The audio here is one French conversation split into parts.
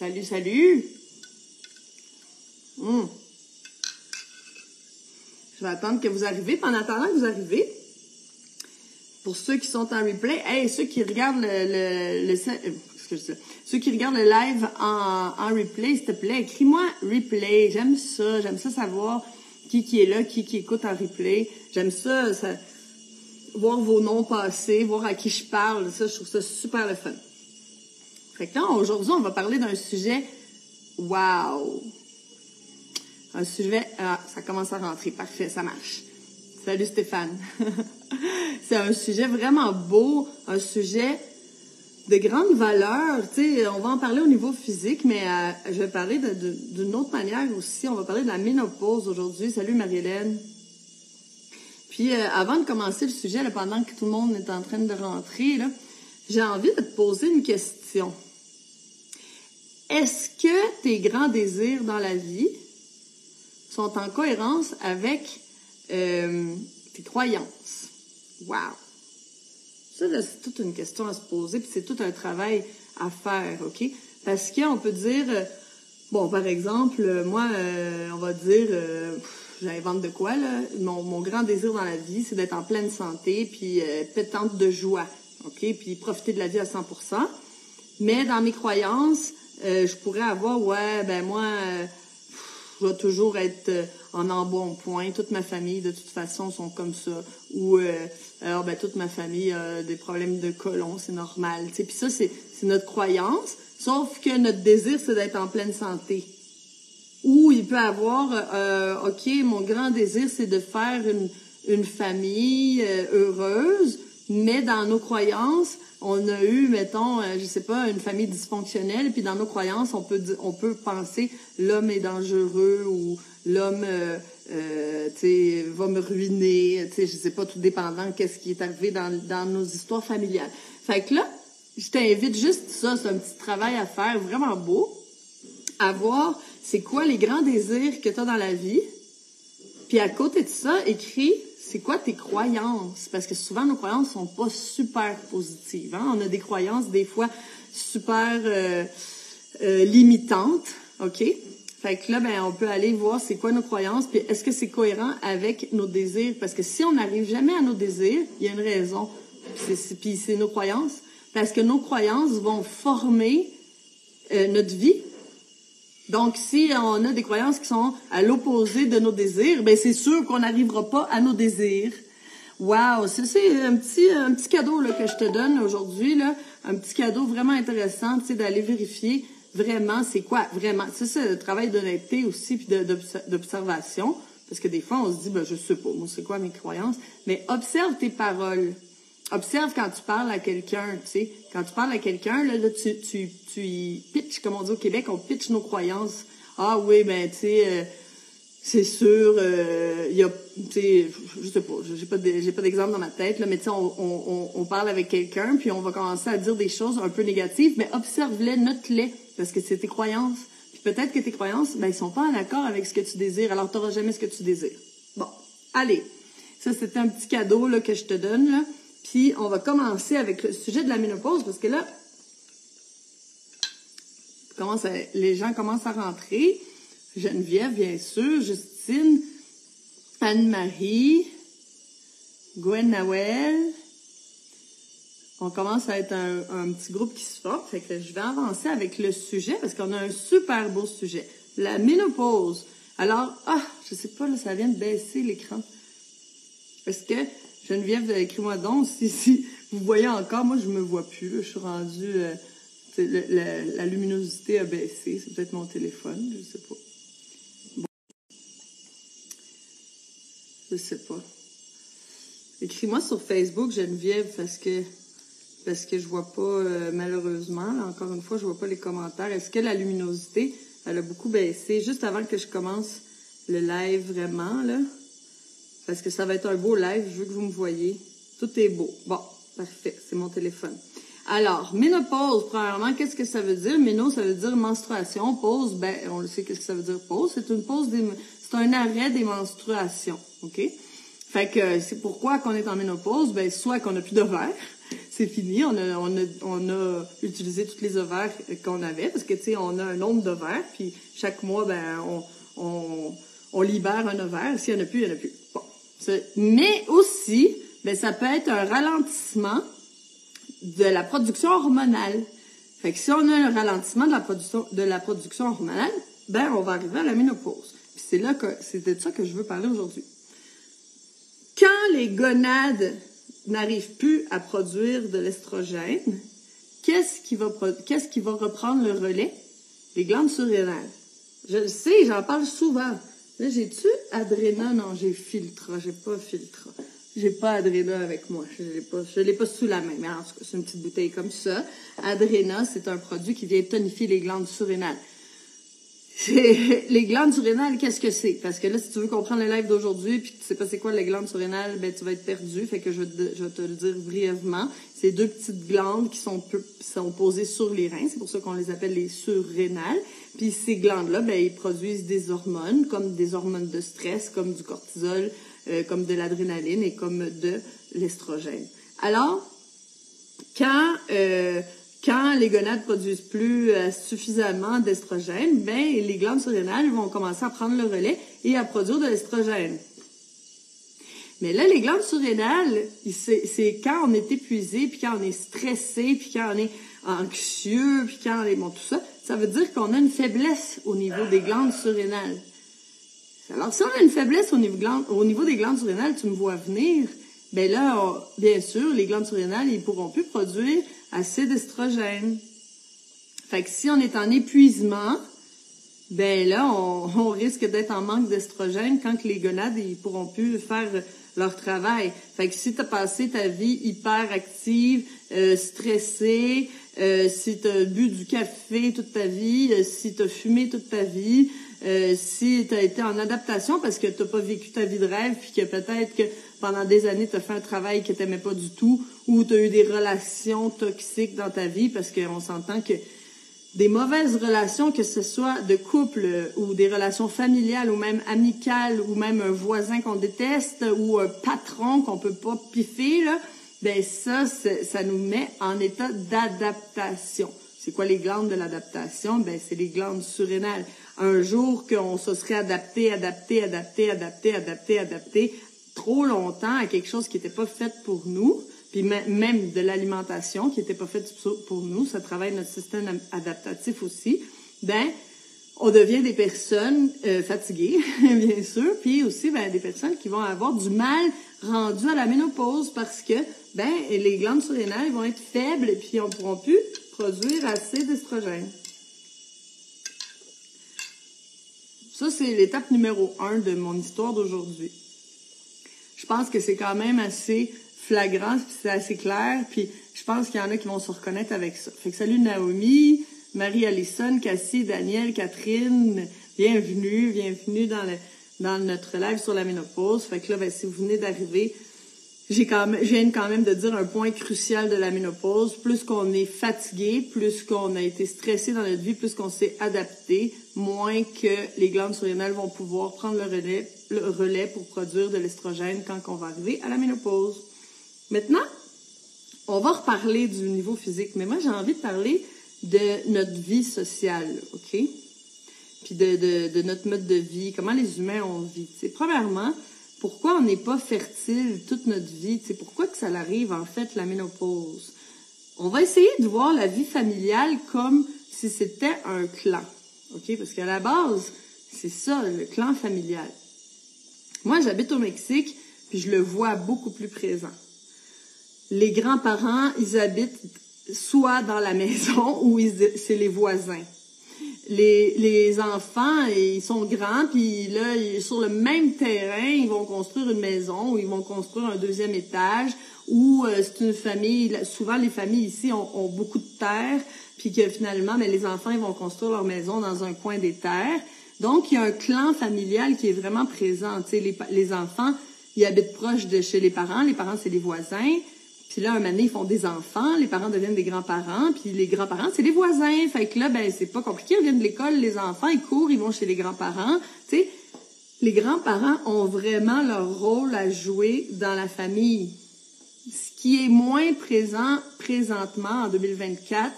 Salut, salut! Je vais attendre que vous arrivez. Puis en attendant que vous arrivez, pour ceux qui sont en replay, ceux qui regardent ceux qui regardent le live en replay, s'il te plaît, écris-moi replay. J'aime ça savoir qui est là, qui écoute en replay. J'aime ça, voir vos noms passer, voir à qui je parle. Ça, je trouve ça super le fun. Fait que là, aujourd'hui, on va parler d'un sujet, wow! Un sujet, ça commence à rentrer, parfait, ça marche. Salut Stéphane! C'est un sujet vraiment beau, un sujet de grande valeur. Tu sais, on va en parler au niveau physique, mais je vais parler d'une autre manière aussi. On va parler de la ménopause aujourd'hui. Salut Marie-Hélène! Puis, avant de commencer le sujet, là, pendant que tout le monde est en train de rentrer, là, j'ai envie de te poser une question. Est-ce que tes grands désirs dans la vie sont en cohérence avec tes croyances? Wow! Ça, là, c'est toute une question à se poser, puis c'est tout un travail à faire, OK? Parce qu'on peut dire, bon, par exemple, moi, on va dire, j'invente de quoi, là? Mon grand désir dans la vie, c'est d'être en pleine santé, puis pétante de joie, OK? Puis profiter de la vie à 100%. Mais dans mes croyances, je pourrais avoir, je vais toujours être en embonpoint. Toute ma famille, de toute façon, sont comme ça. Ou, toute ma famille a des problèmes de côlon, c'est normal. Tu sais, puis ça, c'est notre croyance. Sauf que notre désir, c'est d'être en pleine santé. Ou il peut avoir, OK, mon grand désir, c'est de faire une famille heureuse, mais dans nos croyances, on a eu, mettons, une famille dysfonctionnelle, puis dans nos croyances, on peut penser l'homme est dangereux ou l'homme, va me ruiner, je sais pas, tout dépendant qu'est-ce qui est arrivé dans nos histoires familiales. Fait que là, je t'invite juste ça, c'est un petit travail à faire vraiment beau, à voir c'est quoi les grands désirs que tu as dans la vie, puis à côté de ça, écris c'est quoi tes croyances? Parce que souvent, nos croyances sont pas super positives. Hein? On a des croyances, des fois, super limitantes. OK? Fait que là, on peut aller voir c'est quoi nos croyances, puis est-ce que c'est cohérent avec nos désirs? Parce que si on n'arrive jamais à nos désirs, il y a une raison. Puis c'est nos croyances. Parce que nos croyances vont former notre vie. Donc, si on a des croyances qui sont à l'opposé de nos désirs, c'est sûr qu'on n'arrivera pas à nos désirs. Wow! C'est un petit cadeau là, que je te donne aujourd'hui, là. Un petit cadeau vraiment intéressant, tu sais, d'aller vérifier vraiment c'est quoi, vraiment. C'est le travail d'honnêteté aussi, puis d'observation. Parce que des fois, on se dit, je sais pas, moi, c'est quoi mes croyances? Mais observe tes paroles. Observe quand tu parles à quelqu'un, tu sais. Quand tu parles à quelqu'un, là tu y pitches, comme on dit au Québec, on pitch nos croyances. Ah oui, tu sais, c'est sûr, il y a, tu sais, je sais pas, j'ai pas d'exemple dans ma tête, là, mais tu sais, on parle avec quelqu'un, puis on va commencer à dire des choses un peu négatives, mais observe-les, note-les, parce que c'est tes croyances. Puis peut-être que tes croyances, ils sont pas en accord avec ce que tu désires, alors tu n'auras jamais ce que tu désires. Bon, allez, ça c'était un petit cadeau là que je te donne, là. Puis, on va commencer avec le sujet de la ménopause, parce que là, les gens commencent à rentrer. Geneviève, bien sûr, Justine, Anne-Marie, Gwen Nawel. On commence à être un petit groupe qui se forme. Fait que je vais avancer avec le sujet, parce qu'on a un super beau sujet. La ménopause. Alors, je sais pas, là, ça vient de baisser l'écran. Est-ce que... Geneviève, écris-moi donc si vous voyez encore. Moi, je me vois plus. Là, je suis rendue... la luminosité a baissé. C'est peut-être mon téléphone. Je sais pas. Bon. Je sais pas. Écris-moi sur Facebook, Geneviève, parce que je vois pas, malheureusement, là, encore une fois, je vois pas les commentaires. Est-ce que la luminosité, elle a beaucoup baissé? Juste avant que je commence le live vraiment, là. Parce que ça va être un beau live, je veux que vous me voyez. Tout est beau. Bon, parfait, c'est mon téléphone. Alors, ménopause, premièrement, qu'est-ce que ça veut dire? Méno, ça veut dire menstruation. Pause, on le sait qu'est-ce que ça veut dire pause. C'est une pause, c'est un arrêt des menstruations, OK? Fait que c'est pourquoi qu'on est en ménopause, soit qu'on n'a plus d'ovaires, c'est fini. On a utilisé tous les ovaires qu'on avait parce que, tu sais, on a un nombre d'ovaires, puis chaque mois, ben, on libère un ovaire. S'il n'y en a plus, il n'y en a plus. Bon. Mais aussi, ben, ça peut être un ralentissement de la production hormonale. Fait que si on a un ralentissement de la production hormonale, ben, on va arriver à la ménopause. Puis c'est de ça que je veux parler aujourd'hui. Quand les gonades n'arrivent plus à produire de l'estrogène, qu'est-ce qui va reprendre le relais? Les glandes surrénales. Je le sais, j'en parle souvent. Là, j'ai-tu Adréna? Non, j'ai Filtra. J'ai pas Filtra. J'ai pas Adréna avec moi. Je l'ai pas sous la main. Mais en tout cas, c'est une petite bouteille comme ça. Adréna, c'est un produit qui vient tonifier les glandes surrénales. Les glandes surrénales, qu'est-ce que c'est? Parce que là, si tu veux comprendre le live d'aujourd'hui puis que tu sais pas c'est quoi les glandes surrénales, ben tu vas être perdu. Fait que je vais te le dire brièvement. C'est deux petites glandes qui sont posées sur les reins. C'est pour ça qu'on les appelle les surrénales. Puis ces glandes-là, ben ils produisent des hormones, comme des hormones de stress, comme du cortisol, comme de l'adrénaline et comme de l'estrogène. Alors, quand les gonades produisent plus suffisamment d'estrogène, ben les glandes surrénales vont commencer à prendre le relais et à produire de l'estrogène. Mais là, les glandes surrénales, c'est quand on est épuisé, puis quand on est stressé, puis quand on est anxieux, puis quand on est... Bon, tout ça, ça veut dire qu'on a une faiblesse au niveau des glandes surrénales. Alors, si on a une faiblesse au niveau des glandes surrénales, tu me vois venir, ben là, bien sûr, les glandes surrénales, ils pourront plus produire assez d'estrogène. Fait que si on est en épuisement, ben là, on risque d'être en manque d'estrogène quand que les gonades, ils pourront plus faire leur travail. Fait que si tu as passé ta vie hyper active, stressée, si tu as bu du café toute ta vie, si tu as fumé toute ta vie, si tu as été en adaptation parce que tu n'as pas vécu ta vie de rêve, puis que peut-être que pendant des années, tu as fait un travail que tu n'aimais pas du tout, ou tu as eu des relations toxiques dans ta vie, parce qu'on s'entend que des mauvaises relations, que ce soit de couple ou des relations familiales ou même amicales ou même un voisin qu'on déteste ou un patron qu'on peut pas piffer, là, ben ça nous met en état d'adaptation. C'est quoi les glandes de l'adaptation? Ben c'est les glandes surrénales. Un jour qu'on se serait adapté trop longtemps à quelque chose qui n'était pas fait pour nous, puis même de l'alimentation qui n'était pas faite pour nous, ça travaille notre système adaptatif aussi, ben on devient des personnes fatiguées, bien sûr, puis aussi ben des personnes qui vont avoir du mal rendu à la ménopause parce que ben les glandes surrénales vont être faibles et puis on ne pourra plus produire assez d'estrogène. Ça, c'est l'étape numéro 1 de mon histoire d'aujourd'hui. Je pense que c'est quand même assez flagrant, puis c'est assez clair, puis je pense qu'il y en a qui vont se reconnaître avec ça. Fait que salut Naomi, Marie-Alison, Cassie, Daniel, Catherine, bienvenue dans notre live sur la ménopause. Fait que là, ben, si vous venez d'arriver, je viens quand même de dire un point crucial de la ménopause. Plus qu'on est fatigué, plus qu'on a été stressé dans notre vie, plus qu'on s'est adapté, moins que les glandes surrénales vont pouvoir prendre le relais pour produire de l'estrogène quand on va arriver à la ménopause. Maintenant, on va reparler du niveau physique, mais moi, j'ai envie de parler de notre vie sociale, OK? Puis de notre mode de vie, comment les humains on vit. T'sais, premièrement, pourquoi on n'est pas fertile toute notre vie? T'sais, pourquoi que ça arrive, en fait, la ménopause? On va essayer de voir la vie familiale comme si c'était un clan, OK? Parce qu'à la base, c'est ça, le clan familial. Moi, j'habite au Mexique, puis je le vois beaucoup plus présent. Les grands-parents, ils habitent soit dans la maison ou c'est les voisins. Les enfants, ils sont grands, puis là, sur le même terrain, ils vont construire une maison ou ils vont construire un deuxième étage ou c'est une famille, souvent les familles ici ont beaucoup de terre, puis que finalement, mais les enfants, ils vont construire leur maison dans un coin des terres. Donc, il y a un clan familial qui est vraiment présent. Tu sais, les enfants, ils habitent proche de chez les parents, c'est les voisins. Puis là, un moment donné, ils font des enfants, les parents deviennent des grands-parents, puis les grands-parents, c'est les voisins. Fait que là, ben c'est pas compliqué, ils viennent de l'école, les enfants, ils courent, ils vont chez les grands-parents. Tu sais, les grands-parents ont vraiment leur rôle à jouer dans la famille. Ce qui est moins présent présentement en 2024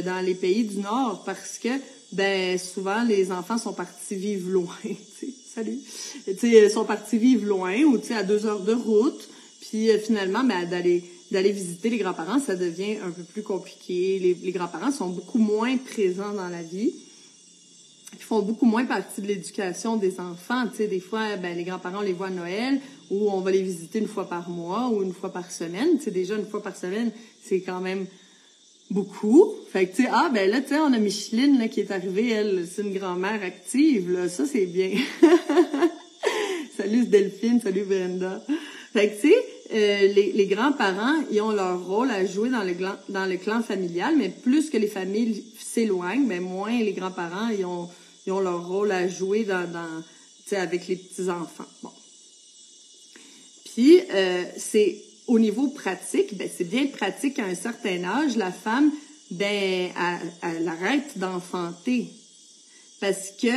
dans les pays du Nord parce que ben souvent les enfants sont partis vivre loin, salut, sont partis vivre loin ou à 2 heures de route, puis finalement ben d'aller visiter les grands-parents, ça devient un peu plus compliqué. Les grands-parents sont beaucoup moins présents dans la vie. Ils font beaucoup moins partie de l'éducation des enfants. Tu sais, des fois, ben, les grands-parents, on les voit à Noël, ou on va les visiter une fois par mois, ou une fois par semaine. Tu sais, déjà, une fois par semaine, c'est quand même beaucoup. Fait que, tu sais, ben là, tu sais, on a Micheline, là, qui est arrivée, elle, c'est une grand-mère active, là. Ça, c'est bien. Salut Delphine, salut Brenda. Fait que, tu sais, les grands-parents, ils ont leur rôle à jouer dans le clan familial, mais plus que les familles s'éloignent, ben moins les grands-parents, ils ont leur rôle à jouer tu sais, avec les petits-enfants. Bon. Puis, c'est au niveau pratique, ben c'est bien pratique à un certain âge, la femme, ben elle arrête d'enfanter. Parce que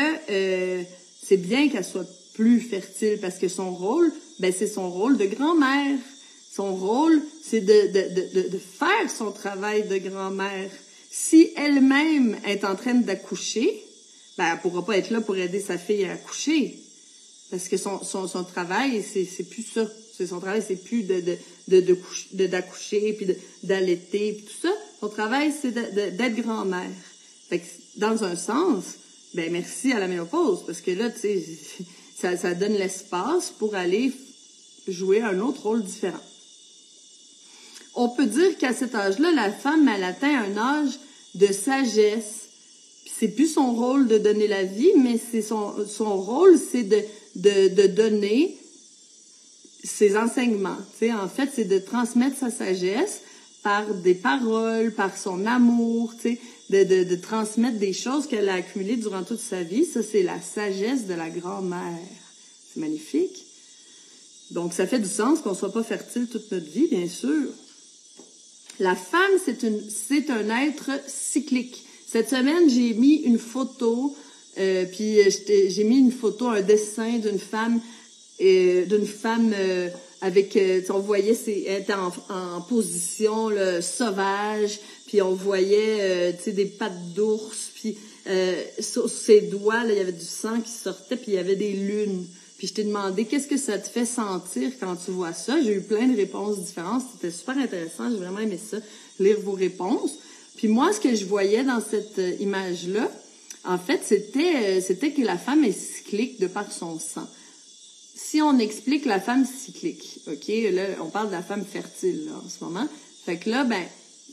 c'est bien qu'elle soit plus fertile, parce que son rôle, ben c'est son rôle de grand-mère. Son rôle, c'est de faire son travail de grand-mère. Si elle-même est en train d'accoucher, ben elle pourra pas être là pour aider sa fille à accoucher. Parce que son travail, c'est plus ça. Son travail, c'est plus d'accoucher, puis d'allaiter, puis tout ça. Son travail, c'est d'être grand-mère. Fait que, dans un sens, ben merci à la ménopause, parce que là, tu sais, ça donne l'espace pour aller jouer un autre rôle différent. On peut dire qu'à cet âge-là, la femme, elle atteint un âge de sagesse. Puis c'est plus son rôle de donner la vie, mais c'est son rôle, c'est de donner ses enseignements. Tu sais, en fait, c'est de transmettre sa sagesse par des paroles, par son amour, tu sais, de transmettre des choses qu'elle a accumulées durant toute sa vie. Ça, c'est la sagesse de la grand-mère. C'est magnifique. Donc, ça fait du sens qu'on soit pas fertile toute notre vie, bien sûr. La femme, c'est un être cyclique. Cette semaine, j'ai mis une photo, puis j'ai mis une photo, un dessin d'une femme avec, on voyait, elle était en position là, sauvage, puis on voyait, des pattes d'ours, puis sur ses doigts, là, il y avait du sang qui sortait, puis il y avait des lunes. Puis je t'ai demandé, qu'est-ce que ça te fait sentir quand tu vois ça? J'ai eu plein de réponses différentes. C'était super intéressant. J'ai vraiment aimé ça, lire vos réponses. Puis moi, ce que je voyais dans cette image-là, en fait, c'était que la femme est cyclique de par son sang. Si on explique la femme cyclique, OK? Là, on parle de la femme fertile, là, en ce moment. Fait que là, ben,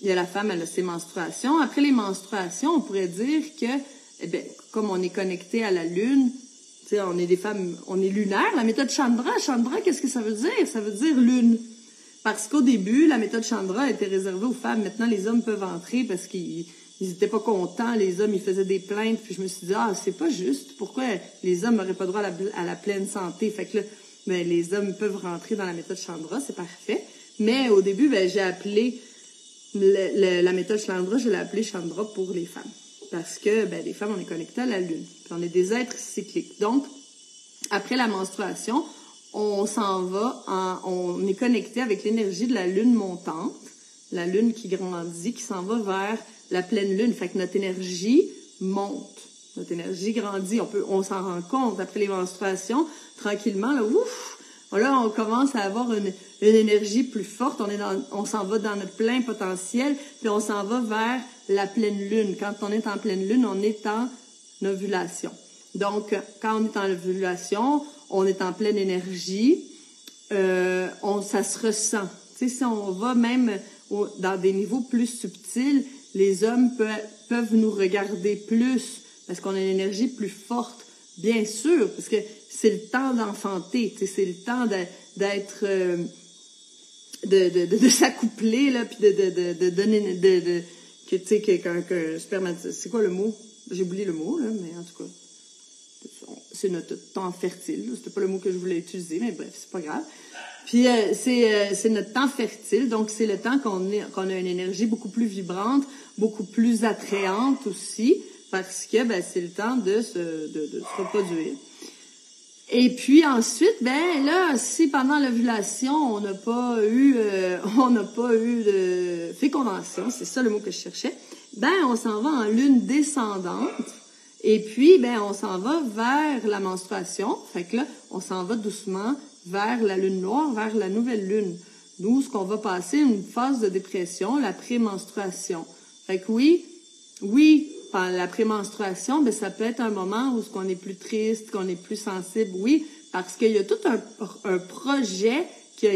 il y a la femme, elle a ses menstruations. Après les menstruations, on pourrait dire que, eh ben, comme on est connecté à la Lune, on est des femmes, on est lunaire. La méthode Chandra, qu'est-ce que ça veut dire? Ça veut dire lune. Parce qu'au début, la méthode Chandra était réservée aux femmes. Maintenant, les hommes peuvent entrer parce qu'ils étaient pas contents. Les hommes, ils faisaient des plaintes. Puis je me suis dit, c'est pas juste. Pourquoi les hommes n'auraient pas droit à la pleine santé? Fait que là, ben, les hommes peuvent rentrer dans la méthode Chandra. C'est parfait. Mais au début, ben, j'ai appelé la méthode Chandra, je l'ai appelée Chandra pour les femmes. Parce que, ben, les femmes, on est connectés à la Lune. Puis on est des êtres cycliques. Donc, après la menstruation, on s'en va, on est connecté avec l'énergie de la Lune montante, la Lune qui grandit, qui s'en va vers la pleine Lune. Fait que notre énergie monte. Notre énergie grandit. On s'en rend compte après les menstruations, tranquillement, là, ouf! Là, on commence à avoir une énergie plus forte. On s'en va dans notre plein potentiel, puis on s'en va vers la pleine lune. Quand on est en pleine lune, on est en ovulation. Donc, quand on est en ovulation, on est en pleine énergie. Ça se ressent. Tu sais, si on va même dans des niveaux plus subtils, les hommes peuvent nous regarder plus parce qu'on a une énergie plus forte, bien sûr, parce que c'est le temps d'enfanter, tu sais, c'est le temps d'être, de s'accoupler là, puis de donner, que tu sais qu'un spermatozoïde, c'est quoi le mot? J'ai oublié le mot là, mais en tout cas, c'est notre temps fertile. C'était pas le mot que je voulais utiliser, mais bref, c'est pas grave. Puis c'est notre temps fertile, donc c'est le temps qu'on a une énergie beaucoup plus vibrante, beaucoup plus attrayante aussi, parce que ben c'est le temps de se reproduire. Et puis ensuite, ben là, si pendant l'ovulation, on n'a pas eu de fécondation, c'est ça le mot que je cherchais, ben on s'en va en lune descendante. Et puis, ben on s'en va vers la menstruation. Fait que là, on s'en va doucement vers la lune noire, vers la nouvelle lune. D'où ce qu'on va passer une phase de dépression, la prémenstruation. Fait que oui, la prémenstruation, ben ça peut être un moment où on est plus triste, qu'on est plus sensible, oui, parce qu'il y a tout un projet qui a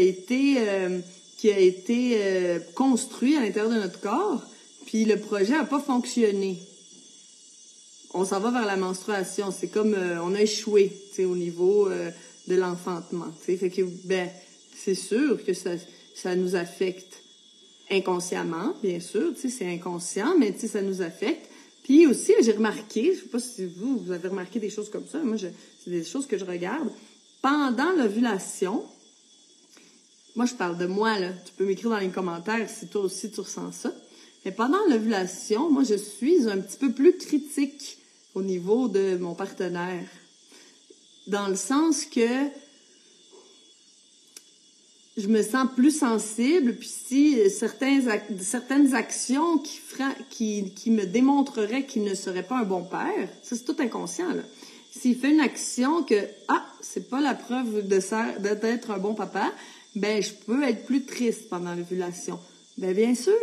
été construit à l'intérieur de notre corps, puis le projet n'a pas fonctionné. On s'en va vers la menstruation, c'est comme on a échoué, tu sais, au niveau de l'enfantement, tu sais, fait que ben c'est sûr que ça nous affecte inconsciemment, bien sûr, tu sais, c'est inconscient, mais tu sais, ça nous affecte. Puis aussi, j'ai remarqué, je sais pas si vous avez remarqué des choses comme ça, moi, c'est des choses que je regarde. Pendant l'ovulation, moi, je parle de moi, là, tu peux m'écrire dans les commentaires si toi aussi tu ressens ça. Mais pendant l'ovulation, moi, je suis un petit peu plus critique au niveau de mon partenaire. Dans le sens que je me sens plus sensible, puis si certaines actions qui me démontreraient qu'il ne serait pas un bon père, ça c'est tout inconscient, là. S'il fait une action que, c'est pas la preuve d'être un bon papa, ben je peux être plus triste pendant l'ovulation. Ben bien sûr.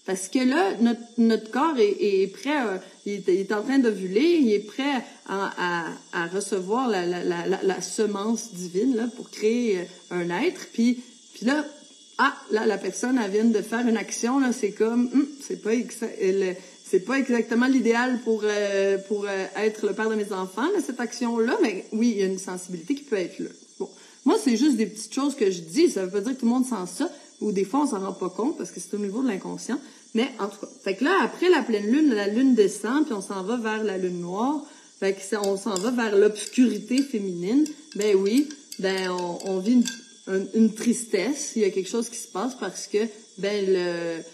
Parce que là, notre corps est prêt, il est en train d'ovuler, il est prêt à recevoir la semence divine là pour créer un être. Puis là, la personne elle vient de faire une action là, c'est comme, c'est pas exactement l'idéal pour être le père de mes enfants là, cette action là, mais oui, il y a une sensibilité qui peut être là. Bon, moi c'est juste des petites choses que je dis, ça veut pas dire que tout le monde sent ça. Ou des fois, on s'en rend pas compte parce que c'est au niveau de l'inconscient. Mais en tout cas, fait que là, après la pleine lune, la lune descend, puis on s'en va vers la lune noire. Fait que on s'en va vers l'obscurité féminine. Ben oui, ben on vit une tristesse. Il y a quelque chose qui se passe parce que ben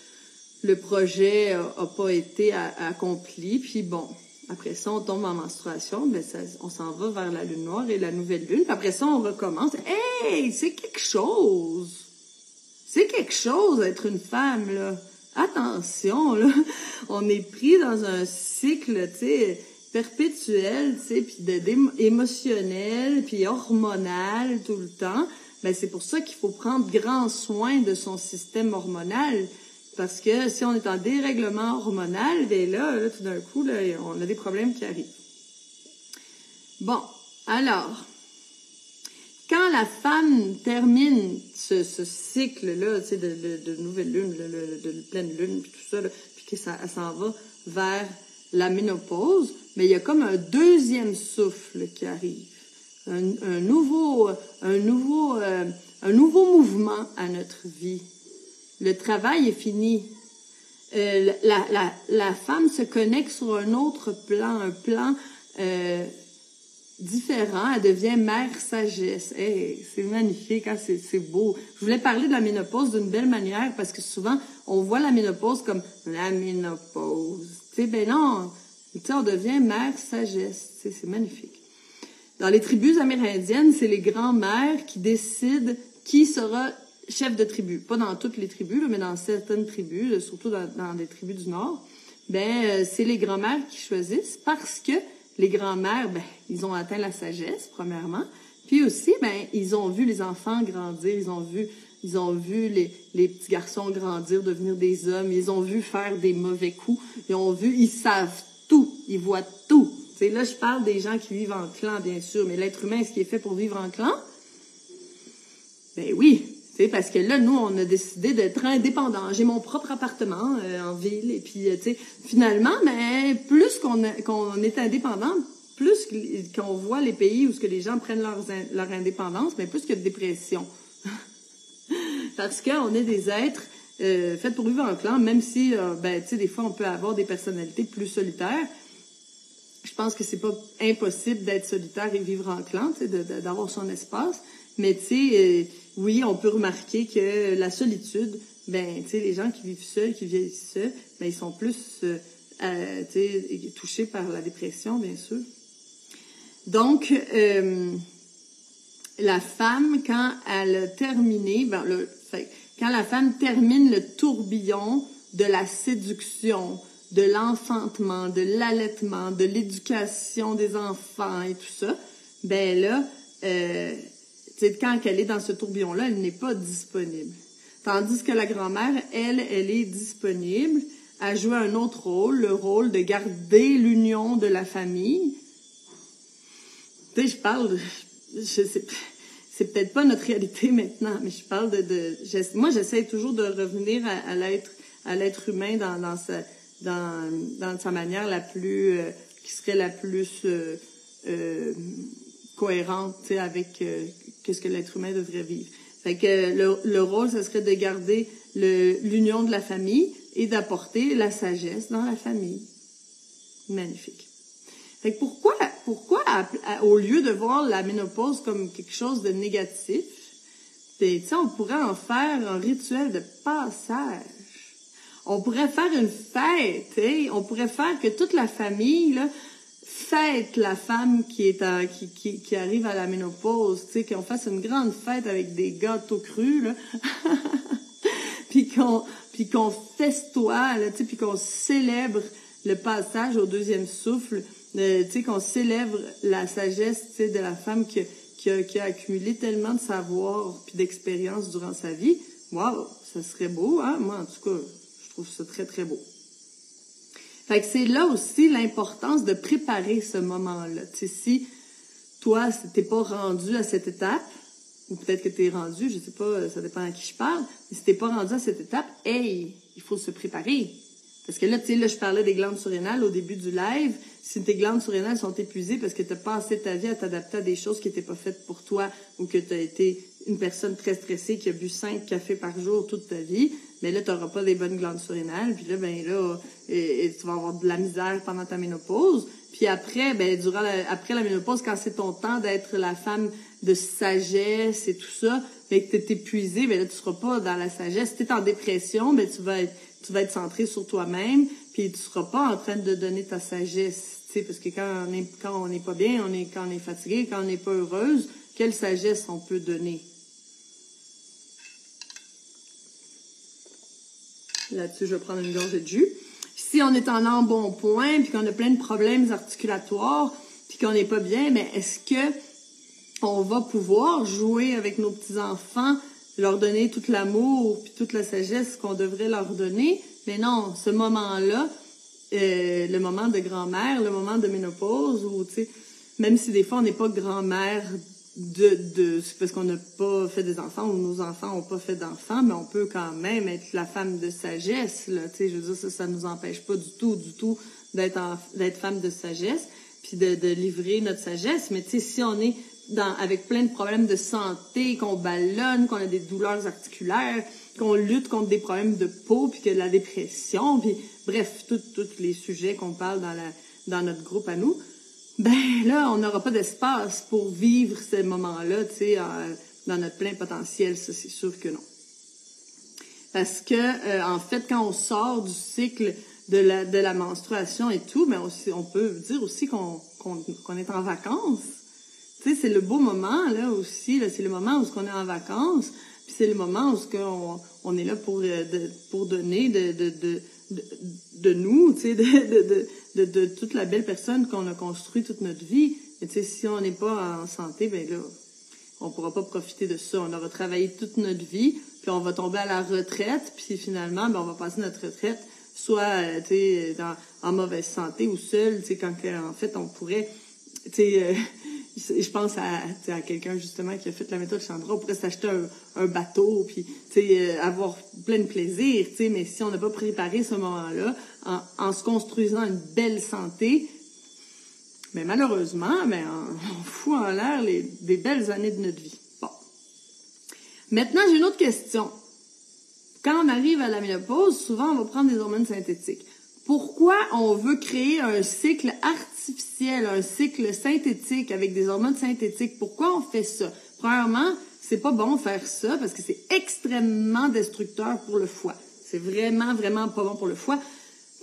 le projet a pas été accompli. Puis bon, après ça, on tombe en menstruation. Ben on s'en va vers la lune noire et la nouvelle lune. Puis après ça, on recommence. Hey, c'est quelque chose! C'est quelque chose d'être une femme, là. Attention, là. On est pris dans un cycle, tu sais, perpétuel, tu sais, puis émotionnel, puis hormonal tout le temps. Ben, c'est pour ça qu'il faut prendre grand soin de son système hormonal. Parce que si on est en dérèglement hormonal, ben là, tout d'un coup, là, on a des problèmes qui arrivent. Bon, alors... Quand la femme termine ce cycle-là, tu sais, de nouvelle lune, de pleine lune, puis tout ça, là, puis que ça s'en va vers la ménopause, mais il y a comme un deuxième souffle qui arrive, un nouveau mouvement à notre vie. Le travail est fini. La femme se connecte sur un autre plan, un plan différent, elle devient mère sagesse. Hey, c'est magnifique, hein? C'est beau. Je voulais parler de la ménopause d'une belle manière parce que souvent, on voit la ménopause comme la ménopause. Tu sais, ben non, tu sais, on devient mère sagesse. Tu sais, c'est magnifique. Dans les tribus amérindiennes, c'est les grands-mères qui décident qui sera chef de tribu. Pas dans toutes les tribus, là, mais dans certaines tribus, surtout dans les tribus du Nord. Ben, c'est les grands-mères qui choisissent parce que les grands-mères, ben, ils ont atteint la sagesse, premièrement. Puis aussi, ben, ils ont vu les enfants grandir, ils ont vu les petits garçons grandir, devenir des hommes, ils ont vu faire des mauvais coups, ils savent tout, ils voient tout. Tu sais, là, je parle des gens qui vivent en clan, bien sûr, mais l'être humain, est-ce qu'il est fait pour vivre en clan? Ben oui. Tu sais, parce que là, nous, on a décidé d'être indépendants. J'ai mon propre appartement en ville. Et puis, tu sais, finalement, mais plus qu'on est indépendant, plus qu'on voit les pays où ce que les gens prennent leur indépendance, mais plus qu'il y a de dépression. Parce qu'on est des êtres faits pour vivre en clan, même si, ben, tu sais, des fois, on peut avoir des personnalités plus solitaires. Je pense que c'est pas impossible d'être solitaire et vivre en clan, tu sais, d'avoir son espace. Mais tu sais, oui, on peut remarquer que la solitude, ben, tu sais, les gens qui vivent seuls, qui vieillissent seuls, ben, ils sont plus, tu sais, touchés par la dépression, bien sûr. Donc, la femme, quand elle a terminé, quand la femme termine le tourbillon de la séduction, de l'enfantement, de l'allaitement, de l'éducation des enfants et tout ça, ben là, quand elle est dans ce tourbillon-là, elle n'est pas disponible. Tandis que la grand-mère, elle est disponible à jouer un autre rôle, le rôle de garder l'union de la famille. Tu sais, c'est peut-être pas notre réalité maintenant, mais je parle moi, j'essaie toujours de revenir à l'être humain dans sa manière la plus, qui serait la plus cohérente, tu sais, avec qu'est-ce que l'être humain devrait vivre. Fait que le rôle, ce serait de garder l'union de la famille et d'apporter la sagesse dans la famille. Magnifique. Fait que pourquoi au lieu de voir la ménopause comme quelque chose de négatif, tu sais, on pourrait en faire un rituel de passage. On pourrait faire une fête, hein? On pourrait faire que toute la famille, là, fête la femme qui arrive à la ménopause, tu sais, qu'on fasse une grande fête avec des gâteaux crus, là. puis qu'on festoie, là, tu sais, puis qu'on célèbre le passage au deuxième souffle, tu sais, qu'on célèbre la sagesse, tu sais, de la femme qui a accumulé tellement de savoir puis d'expérience durant sa vie. Wow, ça serait beau, hein? Moi, en tout cas, je trouve ça très, très beau. Fait que c'est là aussi l'importance de préparer ce moment-là. Tu sais, si toi, t'es pas rendu à cette étape, ou peut-être que t'es rendu, je sais pas, ça dépend à qui je parle, mais si t'es pas rendu à cette étape, hey, il faut se préparer. Parce que là, tu sais, là, je parlais des glandes surrénales au début du live. Si tes glandes surrénales sont épuisées parce que t'as passé ta vie à t'adapter à des choses qui étaient pas faites pour toi ou que t'as été une personne très stressée qui a bu 5 cafés par jour toute ta vie, mais là, t'auras pas des bonnes glandes surrénales. Puis là, tu vas avoir de la misère pendant ta ménopause. Puis après, après la ménopause, quand c'est ton temps d'être la femme de sagesse et tout ça, mais que t'es épuisé, là, tu seras pas dans la sagesse. Si t'es en dépression, tu vas être centré sur toi-même, puis tu seras pas en train de donner ta sagesse, tu sais, parce que quand on n'est pas bien, quand on est fatigué, quand on n'est pas heureuse, quelle sagesse on peut donner? Là-dessus, je vais prendre une gorgée de jus. Si on est en embonpoint, puis qu'on a plein de problèmes articulatoires, puis qu'on n'est pas bien, mais est-ce que on va pouvoir jouer avec nos petits-enfants, leur donner tout l'amour puis toute la sagesse qu'on devrait leur donner? Mais non, ce moment-là, le moment de grand-mère, le moment de ménopause, où, tu sais, même si des fois on n'est pas grand-mère c'est parce qu'on n'a pas fait des enfants ou nos enfants n'ont pas fait d'enfants, mais on peut quand même être la femme de sagesse, là, tu sais, je veux dire, ça nous empêche pas du tout d'être femme de sagesse, puis de livrer notre sagesse, mais tu sais, si on est avec plein de problèmes de santé, qu'on ballonne, qu'on a des douleurs articulaires, qu'on lutte contre des problèmes de peau, puis que de la dépression, puis bref, tous les sujets qu'on parle dans notre groupe à nous, ben là, on n'aura pas d'espace pour vivre ces moments-là, tu sais, dans notre plein potentiel, ça c'est sûr que non. Parce que en fait, quand on sort du cycle de la menstruation et tout, ben on peut dire aussi qu'on est en vacances. Tu sais, c'est le beau moment là aussi, là, c'est le moment où on est en vacances, puis c'est le moment où on est là pour donner de nous, tu sais, de toute la belle personne qu'on a construit toute notre vie. Et tu sais, si on n'est pas en santé, ben là, on pourra pas profiter de ça. On aura travaillé toute notre vie, puis on va tomber à la retraite, puis finalement, ben on va passer notre retraite soit, tu sais, en mauvaise santé ou seul, tu sais, quand en fait on pourrait, tu sais, je pense à quelqu'un justement qui a fait la méthode Chandra, on pourrait s'acheter un bateau puis tu sais avoir plein de plaisir, tu sais, mais si on n'a pas préparé ce moment-là en se construisant une belle santé, mais malheureusement, on fout en l'air des belles années de notre vie. Bon. Maintenant, j'ai une autre question. Quand on arrive à la ménopause, souvent on va prendre des hormones synthétiques. Pourquoi on veut créer un cycle artificiel, un cycle synthétique avec des hormones synthétiques? Pourquoi on fait ça? Premièrement, c'est pas bon faire ça parce que c'est extrêmement destructeur pour le foie. C'est vraiment, vraiment pas bon pour le foie.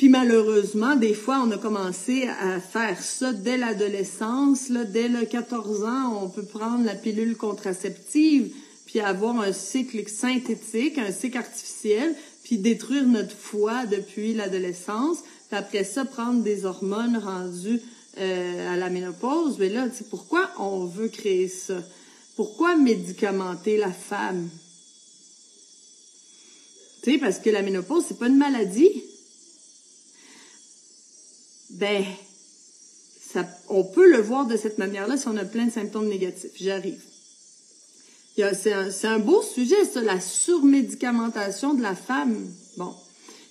Puis malheureusement, des fois, on a commencé à faire ça dès l'adolescence. Là, dès le 14 ans, on peut prendre la pilule contraceptive, puis avoir un cycle synthétique, un cycle artificiel, puis détruire notre foie depuis l'adolescence. Puis après ça, prendre des hormones rendues à la ménopause. Mais là, pourquoi on veut créer ça? Pourquoi médicamenter la femme? Tu sais, parce que la ménopause, c'est pas une maladie. Ben, on peut le voir de cette manière-là si on a plein de symptômes négatifs. J'arrive. C'est un beau sujet, ça, la surmédicamentation de la femme. Bon.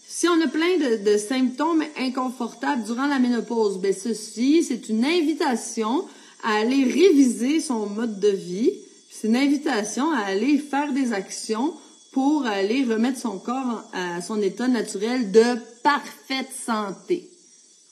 Si on a plein de symptômes inconfortables durant la ménopause, ben ceci, c'est une invitation à aller réviser son mode de vie. C'est une invitation à aller faire des actions pour aller remettre son corps à son état naturel de parfaite santé.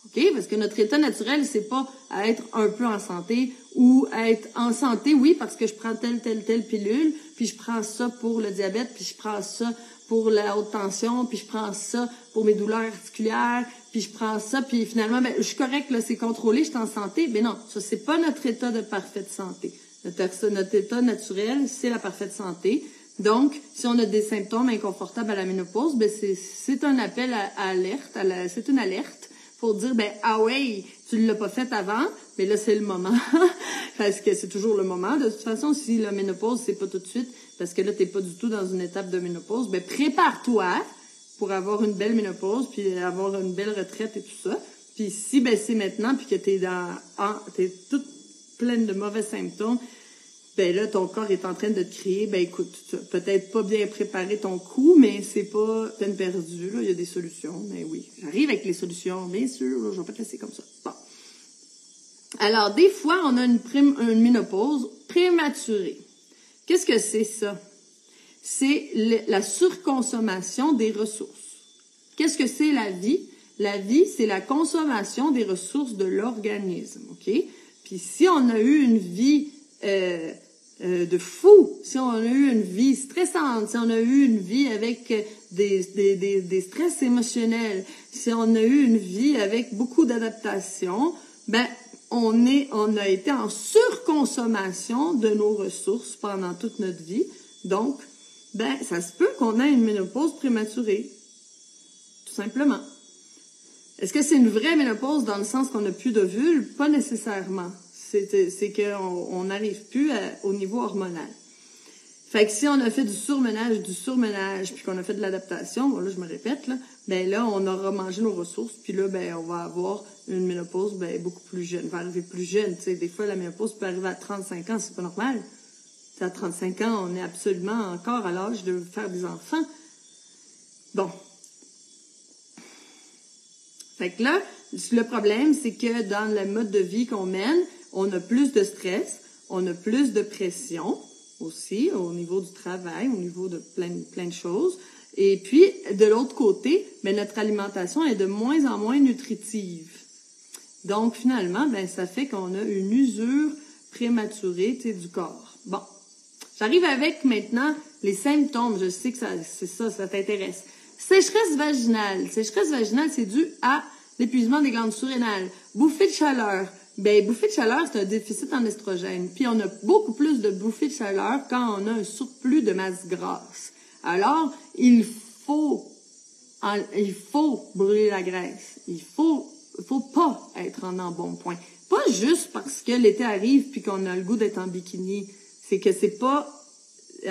OK? Parce que notre état naturel, c'est pas à être un peu en santé ou à être en santé, oui, parce que je prends telle pilule, puis je prends ça pour le diabète, puis je prends ça pour la haute tension, puis je prends ça pour mes douleurs articulaires, puis je prends ça, puis finalement, ben, je suis correcte, là, c'est contrôlé, je suis en santé. Mais non, ça, c'est pas notre état de parfaite santé. Notre état naturel, c'est la parfaite santé. Donc, si on a des symptômes inconfortables à la ménopause, ben c'est un appel à alerte, c'est une alerte pour dire, ben ah ouais, tu l'as pas fait avant, mais là c'est le moment, parce que c'est toujours le moment. De toute façon, si la ménopause c'est pas tout de suite, parce que là t'es pas du tout dans une étape de ménopause, ben prépare-toi pour avoir une belle ménopause, puis avoir une belle retraite et tout ça. Puis si ben c'est maintenant, puis que t'es toute pleine de mauvais symptômes, ben là, ton corps est en train de te crier, ben écoute, tu as peut-être pas bien préparé ton coup, mais c'est pas peine perdue, là, il y a des solutions, mais oui, j'arrive avec les solutions, bien sûr, là, je vais pas te laisser comme ça. Bon. Alors, des fois, on a une ménopause prématurée. Qu'est-ce que c'est ça? C'est la surconsommation des ressources. Qu'est-ce que c'est la vie? La vie, c'est la consommation des ressources de l'organisme, OK? Puis si on a eu une vie de fou, si on a eu une vie stressante, si on a eu une vie avec des stress émotionnels, si on a eu une vie avec beaucoup d'adaptation, ben on a été en surconsommation de nos ressources pendant toute notre vie. Donc, ben ça se peut qu'on ait une ménopause prématurée, tout simplement. Est-ce que c'est une vraie ménopause dans le sens qu'on n'a plus d'ovules? Pas nécessairement. C'est qu'on n'arrive plus au niveau hormonal. Fait que si on a fait du surmenage, puis qu'on a fait de l'adaptation, bon là je me répète, là, ben là on aura mangé nos ressources, puis là ben on va avoir une ménopause ben beaucoup plus jeune, va arriver plus jeune. Tu sais, des fois la ménopause peut arriver à 35 ans, c'est pas normal. T'sais, à 35 ans, on est absolument encore à l'âge de faire des enfants. Bon. Fait que là, le problème, c'est que dans le mode de vie qu'on mène, on a plus de stress, on a plus de pression aussi au niveau du travail, au niveau de plein de choses. Et puis, de l'autre côté, ben, notre alimentation est de moins en moins nutritive. Donc, finalement, ben, ça fait qu'on a une usure prématurée, tu sais, du corps. Bon. J'arrive avec maintenant les symptômes. Je sais que ça t'intéresse. Sécheresse vaginale. Sécheresse vaginale, c'est dû à l'épuisement des glandes surrénales. Bouffée de chaleur. Ben, bouffée de chaleur, c'est un déficit en estrogène. Puis, on a beaucoup plus de bouffées de chaleur quand on a un surplus de masse grasse. Alors, il faut brûler la graisse. Il faut pas être en embonpoint. Pas juste parce que l'été arrive puis qu'on a le goût d'être en bikini. C'est que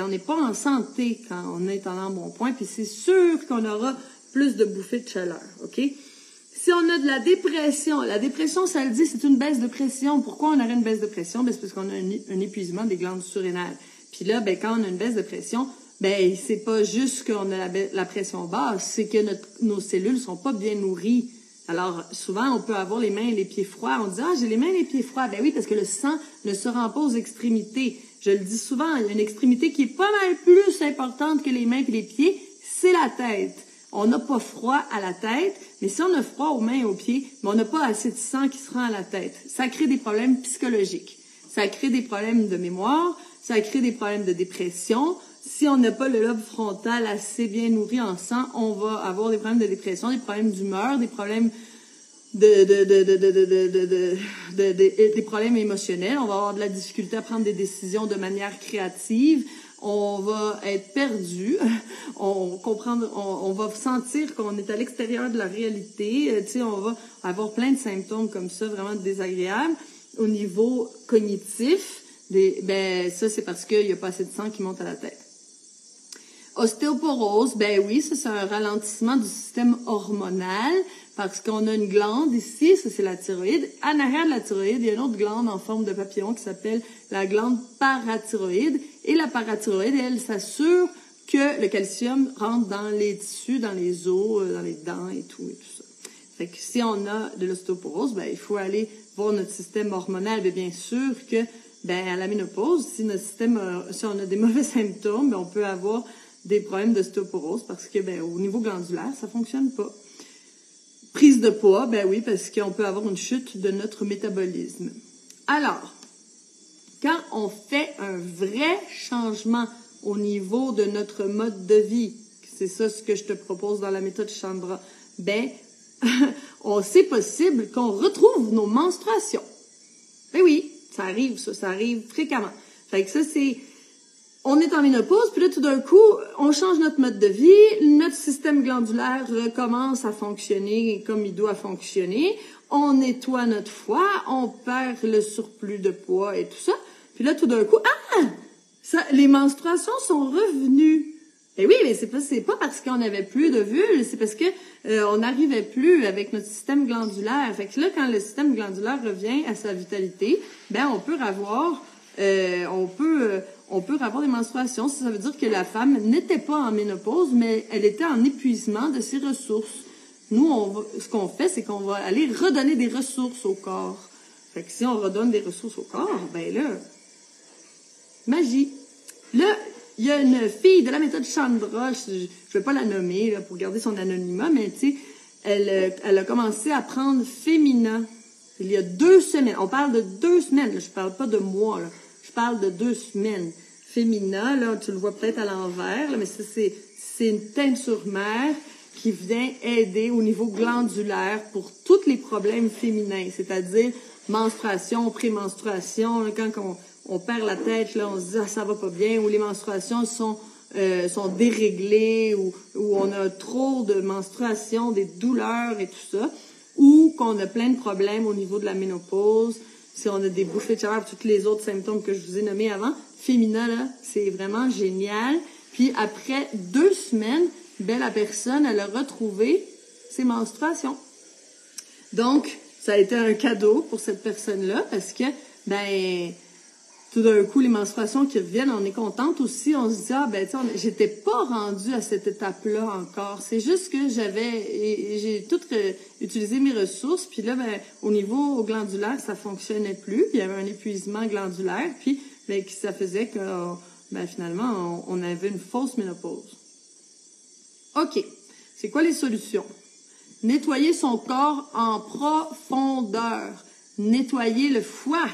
on n'est pas en santé quand on est en embonpoint, puis c'est sûr qu'on aura plus de bouffées de chaleur, OK? Si on a de la dépression ça le dit, c'est une baisse de pression. Pourquoi on aurait une baisse de pression? Ben, c'est parce qu'on a un épuisement des glandes surrénales. Puis là, ben, quand on a une baisse de pression, ben, c'est pas juste qu'on a la pression basse, c'est que nos cellules sont pas bien nourries. Alors, souvent, on peut avoir les mains et les pieds froids. On dit, j'ai les mains et les pieds froids. Ben oui, parce que le sang ne se rend pas aux extrémités. Je le dis souvent, il y a une extrémité qui est pas mal plus importante que les mains et les pieds, c'est la tête. On n'a pas froid à la tête, mais si on a froid aux mains et aux pieds, mais on n'a pas assez de sang qui se rend à la tête. Ça crée des problèmes psychologiques. Ça crée des problèmes de mémoire, ça crée des problèmes de dépression, si on n'a pas le lobe frontal assez bien nourri en sang, on va avoir des problèmes de dépression, des problèmes d'humeur, des problèmes des problèmes émotionnels. On va avoir de la difficulté à prendre des décisions de manière créative. On va être perdu. On va sentir qu'on est à l'extérieur de la réalité. Tu sais, on va avoir plein de symptômes comme ça, vraiment désagréables. Au niveau cognitif, ça, c'est parce qu'il n'y a pas assez de sang qui monte à la tête. Ostéoporose, ben oui, ça c'est un ralentissement du système hormonal parce qu'on a une glande ici, ça c'est la thyroïde. En arrière de la thyroïde, il y a une autre glande en forme de papillon qui s'appelle la glande parathyroïde. Et la parathyroïde, elle s'assure que le calcium rentre dans les tissus, dans les os, dans les dents et tout ça. Fait que si on a de l'ostéoporose, ben il faut aller voir notre système hormonal. Mais bien sûr que à la ménopause, si on a des mauvais symptômes, on peut avoir des problèmes d'ostéoporose parce que au niveau glandulaire, ça fonctionne pas. Prise de poids, oui, parce qu'on peut avoir une chute de notre métabolisme. Alors, quand on fait un vrai changement au niveau de notre mode de vie, c'est ça ce que je te propose dans la méthode Chandra, c'est possible qu'on retrouve nos menstruations. Ben oui, ça arrive fréquemment. Fait que ça, on est en ménopause, puis là, tout d'un coup, on change notre mode de vie, notre système glandulaire recommence à fonctionner comme il doit fonctionner, on nettoie notre foie, on perd le surplus de poids et tout ça, puis là, tout d'un coup, les menstruations sont revenues. Eh oui, mais c'est pas parce qu'on n'avait plus de vulve, c'est parce que on n'arrivait plus avec notre système glandulaire. Fait que là, quand le système glandulaire revient à sa vitalité, on peut avoir des menstruations. Ça veut dire que la femme n'était pas en ménopause, mais elle était en épuisement de ses ressources. Nous, ce qu'on fait, c'est qu'on va aller redonner des ressources au corps. Fait que si on redonne des ressources au corps, magie. Là, il y a une fille de la méthode Chandra, je vais pas la nommer là, pour garder son anonymat, mais tu sais, elle a commencé à prendre Femina il y a 2 semaines. On parle de 2 semaines, là, je parle pas de mois, là. Je parle de 2 semaines. Femina, là, tu le vois peut-être à l'envers, là, mais ça, c'est une teinture mère qui vient aider au niveau glandulaire pour tous les problèmes féminins, c'est-à-dire menstruation, prémenstruation, là, quand on perd la tête, là, on se dit ça va pas bien, ou les menstruations sont déréglées, ou on a trop de menstruation, des douleurs et tout ça, ou qu'on a plein de problèmes au niveau de la ménopause, si on a des bouffées de chaleur, tous les autres symptômes que je vous ai nommés avant. Femina, là, c'est vraiment génial. Puis après 2 semaines, la personne, elle a retrouvé ses menstruations. Donc, ça a été un cadeau pour cette personne-là parce que, tout d'un coup, les menstruations qui reviennent, on est contente aussi. On se dit, j'étais pas rendue à cette étape-là encore. C'est juste que j'ai tout utilisé mes ressources. Puis là, au niveau glandulaire, ça fonctionnait plus. Puis il y avait un épuisement glandulaire. Puis, ça faisait que, finalement, on avait une fausse ménopause. OK. C'est quoi les solutions? Nettoyer son corps en profondeur. Nettoyer le foie.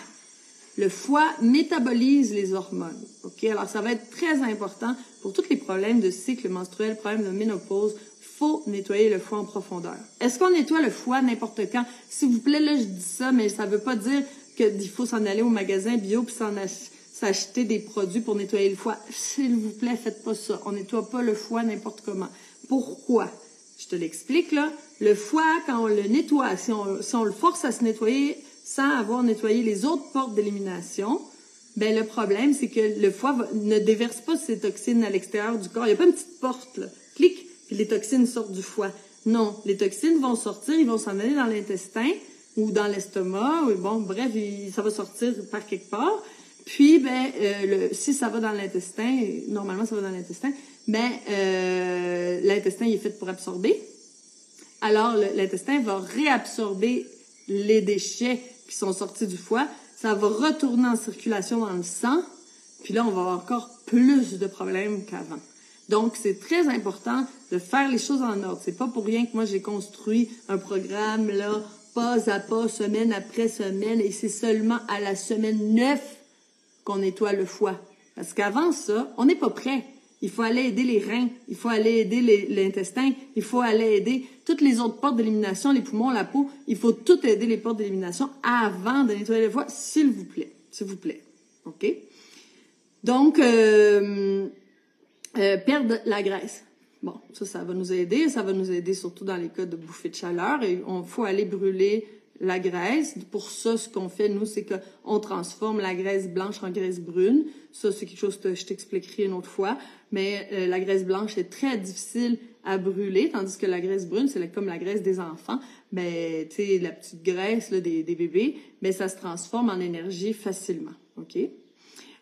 Le foie métabolise les hormones. OK? Alors, ça va être très important pour tous les problèmes de cycle menstruel, problèmes de ménopause. Faut nettoyer le foie en profondeur. Est-ce qu'on nettoie le foie n'importe quand? S'il vous plaît, là, je dis ça, mais ça veut pas dire qu'il faut s'en aller au magasin bio puis s'acheter des produits pour nettoyer le foie. S'il vous plaît, faites pas ça. On nettoie pas le foie n'importe comment. Pourquoi? Je te l'explique, là. Le foie, quand on le nettoie, si on le force à se nettoyer sans avoir nettoyé les autres portes d'élimination, le problème, c'est que le foie ne déverse pas ses toxines à l'extérieur du corps. Il n'y a pas une petite porte, là. Clic, puis les toxines sortent du foie. Non, les toxines vont sortir, ils vont s'en aller dans l'intestin ou dans l'estomac, ou bref, ça va sortir par quelque part. Puis, si ça va dans l'intestin, normalement ça va dans l'intestin, l'intestin il est fait pour absorber. Alors, l'intestin va réabsorber les déchets qui sont sortis du foie. Ça va retourner en circulation dans le sang. Puis là, on va avoir encore plus de problèmes qu'avant. Donc, c'est très important de faire les choses en ordre. C'est pas pour rien que moi, j'ai construit un programme, là, pas à pas, semaine après semaine, et c'est seulement à la semaine 9 qu'on nettoie le foie. Parce qu'avant ça, on n'est pas prêt. Il faut aller aider les reins, il faut aller aider l'intestin, il faut aller aider toutes les autres portes d'élimination, les poumons, la peau. Il faut tout aider les portes d'élimination avant de nettoyer le foie, s'il vous plaît. S'il vous plaît. OK? Donc, perdre la graisse. Bon, ça va nous aider. Ça va nous aider surtout dans les cas de bouffée de chaleur. Et on faut aller brûler la graisse. Pour ça, ce qu'on fait, nous, c'est qu'on transforme la graisse blanche en graisse brune. Ça, c'est quelque chose que je t'expliquerai une autre fois. Mais la graisse blanche est très difficile à brûler, tandis que la graisse brune, c'est comme la graisse des enfants. Mais, tu sais, la petite graisse là, des bébés, mais ça se transforme en énergie facilement. OK?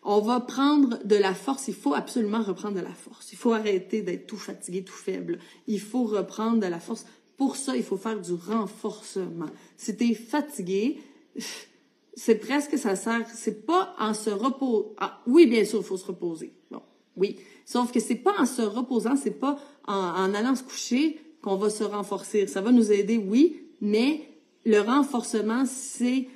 On va prendre de la force. Il faut absolument reprendre de la force. Il faut arrêter d'être tout fatigué, tout faible. Il faut reprendre de la force. Pour ça, il faut faire du renforcement. Si t'es fatigué, c'est presque ça sert. C'est pas en se reposant. Ah, oui, bien sûr, il faut se reposer. Bon, oui. Sauf que c'est pas en se reposant, c'est pas en allant se coucher qu'on va se renforcer. Ça va nous aider, oui, mais le renforcement, c'est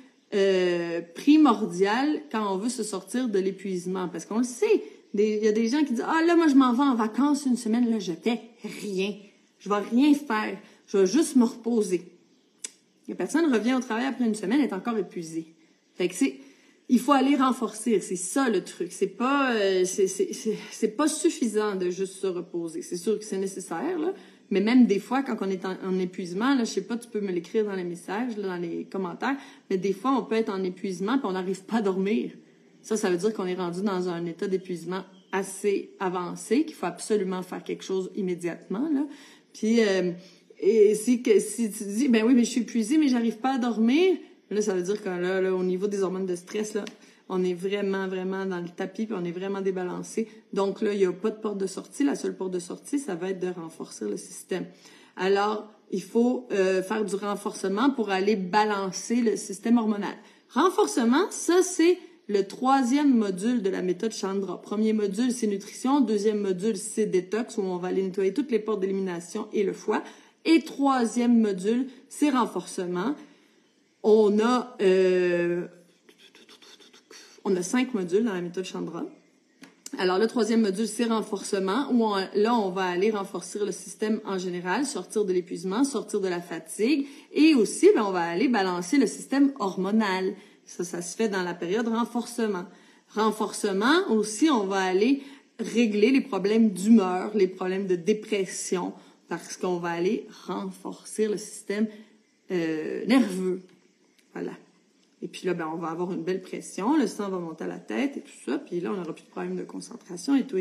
primordial quand on veut se sortir de l'épuisement. Parce qu'on le sait, il y a des gens qui disent « Ah, là, moi, je m'en vais en vacances une semaine, là, je fais rien. Je vais rien faire. Je vais juste me reposer. » La personne revient au travail après une semaine, elle est encore épuisée. Fait que il faut aller renforcer. C'est ça, le truc. C'est pas suffisant de juste se reposer. C'est sûr que c'est nécessaire, là. Mais même des fois, quand on est en épuisement, là, je sais pas, tu peux me l'écrire dans les messages, là, dans les commentaires, mais des fois, on peut être en épuisement puis on n'arrive pas à dormir. Ça veut dire qu'on est rendu dans un état d'épuisement assez avancé, qu'il faut absolument faire quelque chose immédiatement, là. Puis, et si tu dis, ben oui, mais je suis épuisée, mais j'arrive pas à dormir, là, ça veut dire que là, au niveau des hormones de stress, là, on est vraiment, vraiment dans le tapis, puis on est vraiment débalancé. Donc là, il n'y a pas de porte de sortie. La seule porte de sortie, ça va être de renforcer le système. Alors, il faut faire du renforcement pour aller balancer le système hormonal. Renforcement, ça, c'est le 3e module de la méthode Chandra. Premier module, c'est nutrition. 2e module, c'est détox, où on va aller nettoyer toutes les portes d'élimination et le foie. Et 3e module, c'est renforcement. On a 5 modules dans la méthode Chandra. Alors, le 3e module, c'est renforcement, où on va aller renforcer le système en général, sortir de l'épuisement, sortir de la fatigue, et aussi, on va aller balancer le système hormonal. Ça se fait dans la période renforcement. Renforcement, aussi, on va aller régler les problèmes d'humeur, les problèmes de dépression, parce qu'on va aller renforcer le système nerveux. Voilà. Et puis là, on va avoir une belle pression, le sang va monter à la tête et tout ça, puis là, on n'aura plus de problème de concentration et tout.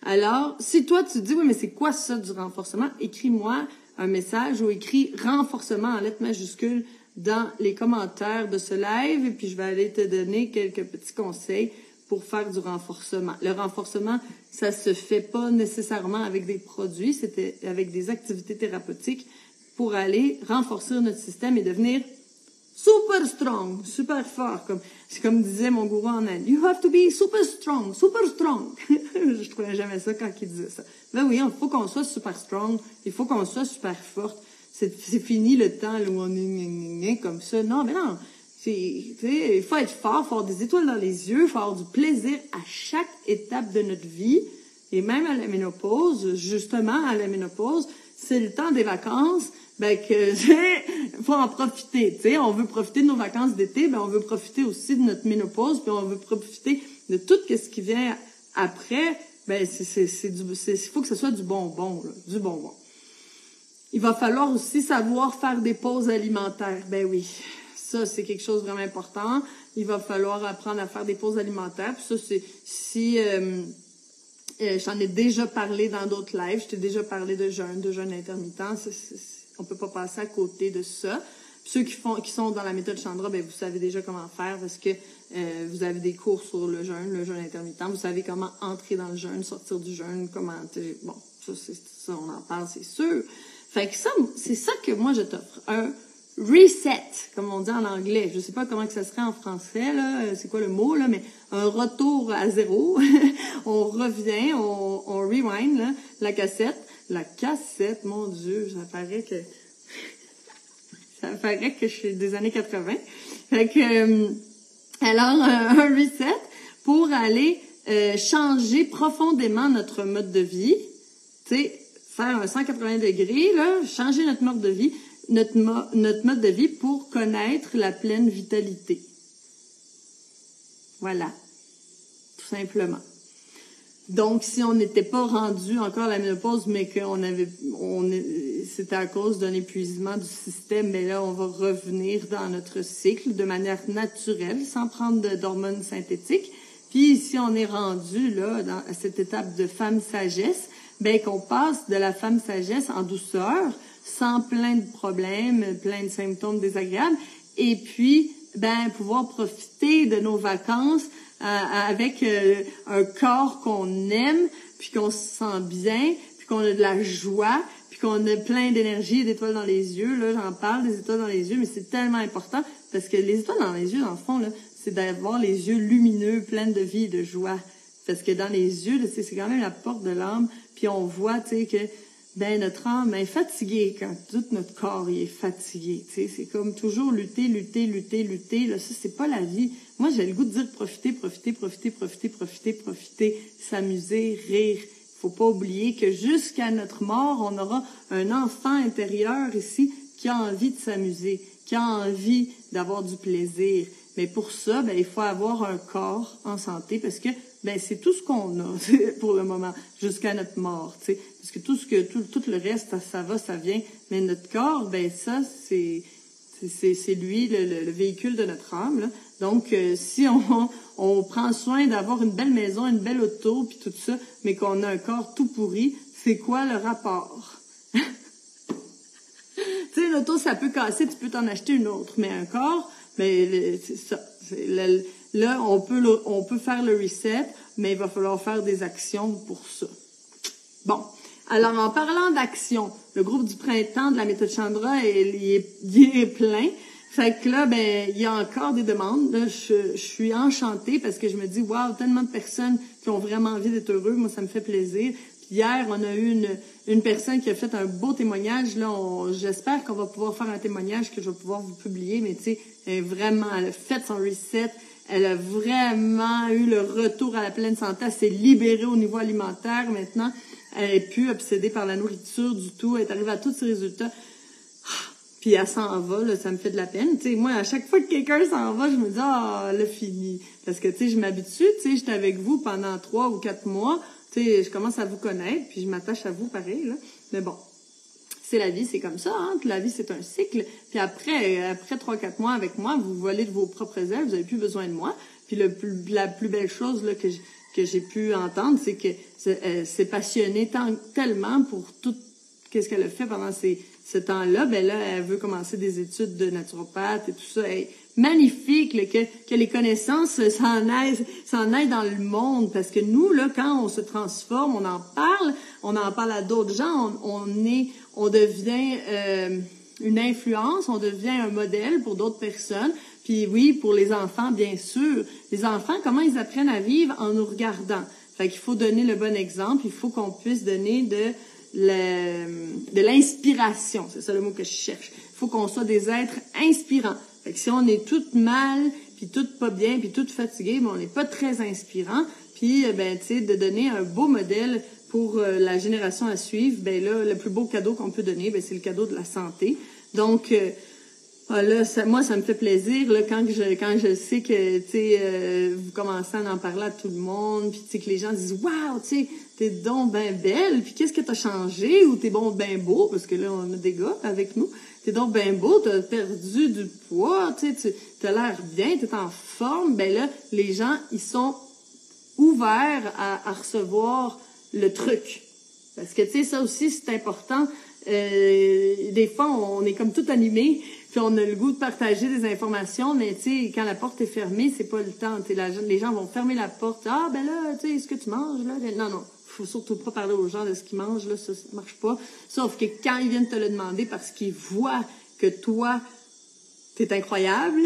Alors, si toi, tu te dis, oui, mais c'est quoi ça du renforcement? Écris-moi un message ou écris renforcement en lettres majuscules dans les commentaires de ce live et puis je vais aller te donner quelques petits conseils pour faire du renforcement. Le renforcement, ça se fait pas nécessairement avec des produits, c'était avec des activités thérapeutiques pour aller renforcer notre système et devenir super strong, super fort, comme disait mon gourou en Inde. You have to be super strong, super strong. Je trouvais jamais ça quand il disait ça. Ben oui, il faut qu'on soit super strong, il faut qu'on soit super forte. C'est fini le temps là, où on est comme ça. Non, mais non. Il faut être fort, il faut avoir des étoiles dans les yeux, il faut avoir du plaisir à chaque étape de notre vie. Et même à la ménopause, justement, à la ménopause, c'est le temps des vacances. Faut en profiter, tu sais, on veut profiter de nos vacances d'été, on veut profiter aussi de notre ménopause, puis on veut profiter de tout ce qui vient après, il faut que ce soit du bonbon, là, du bonbon. Il va falloir aussi savoir faire des pauses alimentaires, ben oui, ça c'est quelque chose de vraiment important, il va falloir apprendre à faire des pauses alimentaires, puis ça c'est, j'en ai déjà parlé dans d'autres lives, je t'ai déjà parlé de jeûne intermittent, on peut pas passer à côté de ça. Puis ceux qui sont dans la méthode Chandra, vous savez déjà comment faire parce que vous avez des cours sur le jeûne intermittent. Vous savez comment entrer dans le jeûne, sortir du jeûne, comment... Bon, ça, on en parle, c'est sûr. Fait que ça, c'est ça que moi, je t'offre. Un reset, comme on dit en anglais. Je sais pas comment que ça serait en français, là. C'est quoi le mot, là, mais un retour à zéro. On revient, on rewind, là, la cassette. La cassette, mon Dieu, ça paraît que je suis des années 80. Fait que, alors, un reset pour aller changer profondément notre mode de vie, tu sais, faire un 180 degrés, là, changer notre mode de vie, notre mode de vie pour connaître la pleine vitalité. Voilà. Tout simplement. Donc, si on n'était pas rendu encore à la ménopause, mais c'était à cause d'un épuisement du système, mais là, on va revenir dans notre cycle de manière naturelle, sans prendre d'hormones synthétiques. Puis, si on est rendu, là, à cette étape de femme sagesse, ben, qu'on passe de la femme sagesse en douceur, sans plein de problèmes, plein de symptômes désagréables, et puis, ben, pouvoir profiter de nos vacances, avec un corps qu'on aime, puis qu'on se sent bien, puis qu'on a de la joie, puis qu'on a plein d'énergie et d'étoiles dans les yeux. Là, j'en parle des étoiles dans les yeux, mais c'est tellement important parce que les étoiles dans les yeux, dans le fond, là, c'est d'avoir les yeux lumineux, pleins de vie et de joie. Parce que dans les yeux, là, c'est quand même la porte de l'âme, puis on voit, tu sais, que ben notre âme est fatiguée quand tout notre corps il est fatigué. Tu sais, c'est comme toujours lutter. Là, ça c'est pas la vie. Moi, j'ai le goût de dire profiter, s'amuser, rire. Faut pas oublier que jusqu'à notre mort, on aura un enfant intérieur ici qui a envie de s'amuser, qui a envie d'avoir du plaisir. Mais pour ça, ben il faut avoir un corps en santé parce que ben c'est tout ce qu'on a pour le moment jusqu'à notre mort, tu sais. Parce que tout le reste, ça va, ça vient. Mais notre corps, ben ça c'est lui le véhicule de notre âme, là. Donc, si on prend soin d'avoir une belle maison, une belle auto, puis tout ça, mais qu'on a un corps tout pourri, c'est quoi le rapport? Tu sais, une auto, ça peut casser, tu peux t'en acheter une autre. Mais un corps, mais c'est ça. Là, on peut faire le reset, mais il va falloir faire des actions pour ça. Bon. Alors, en parlant d'action, le groupe du printemps de la méthode Chandra, il est plein. Fait que là, ben, il y a encore des demandes. Là, je suis enchantée parce que je me dis, waouh, tellement de personnes qui ont vraiment envie d'être heureux. Moi, ça me fait plaisir. Puis hier, on a eu une personne qui a fait un beau témoignage. Là, j'espère qu'on va pouvoir faire un témoignage que je vais pouvoir vous publier. Mais tu sais, elle a fait son reset. Elle a vraiment eu le retour à la pleine santé. Elle s'est libérée au niveau alimentaire maintenant. Elle est plus obsédée par la nourriture du tout. Elle est arrivée à tous ses résultats. Puis elle s'en va, là, ça me fait de la peine. Tu sais, moi, à chaque fois que quelqu'un s'en va, je me dis, là, fini. Parce que, tu sais, je m'habitue, tu sais, j'étais avec vous pendant 3 ou 4 mois. Tu sais, je commence à vous connaître, puis je m'attache à vous pareil, là. Mais bon, c'est la vie, c'est comme ça, hein. La vie, c'est un cycle. Puis après 3-4 mois avec moi, vous volez de vos propres ailes, vous avez plus besoin de moi. Puis la plus belle chose, là, que j'ai pu entendre, c'est que s'est passionnée tellement pour tout qu'est-ce qu'elle a fait pendant ce temps-là. Ben là, elle veut commencer des études de naturopathe et tout ça. Hey, magnifique là, que les connaissances s'en aillent dans le monde. Parce que nous, là, quand on se transforme, on en parle à d'autres gens, on devient une influence, on devient un modèle pour d'autres personnes. Puis oui, pour les enfants, bien sûr. Les enfants, comment ils apprennent à vivre en nous regardant? Fait qu'il faut donner le bon exemple, il faut qu'on puisse donner de l'inspiration. C'est ça le mot que je cherche. Il faut qu'on soit des êtres inspirants. Fait que si on est toutes mal, puis toutes pas bien, puis toutes fatiguées, ben on n'est pas très inspirant. Puis ben tu sais, de donner un beau modèle pour la génération à suivre, ben là le plus beau cadeau qu'on peut donner, ben c'est le cadeau de la santé. Donc là, moi, ça me fait plaisir là quand je sais que tu sais vous commencez à en parler à tout le monde, puis tu sais que les gens disent waouh, tu sais, t'es donc ben belle, puis qu'est-ce que t'as changé ou t'es bon ben beau parce que là on a des gars avec nous, t'es donc ben beau, t'as perdu du poids, tu sais, t'as l'air bien, t'es en forme, ben là les gens ils sont ouverts à recevoir le truc parce que tu sais ça aussi c'est important. Des fois on est comme tout animé. Puis on a le goût de partager des informations, mais tu sais, quand la porte est fermée, c'est pas le temps. Les gens vont fermer la porte. Ah, ben là, tu sais, est-ce que tu manges, là? Non. Faut surtout pas parler aux gens de ce qu'ils mangent, là. Ça marche pas. Sauf que quand ils viennent te le demander parce qu'ils voient que toi, t'es incroyable,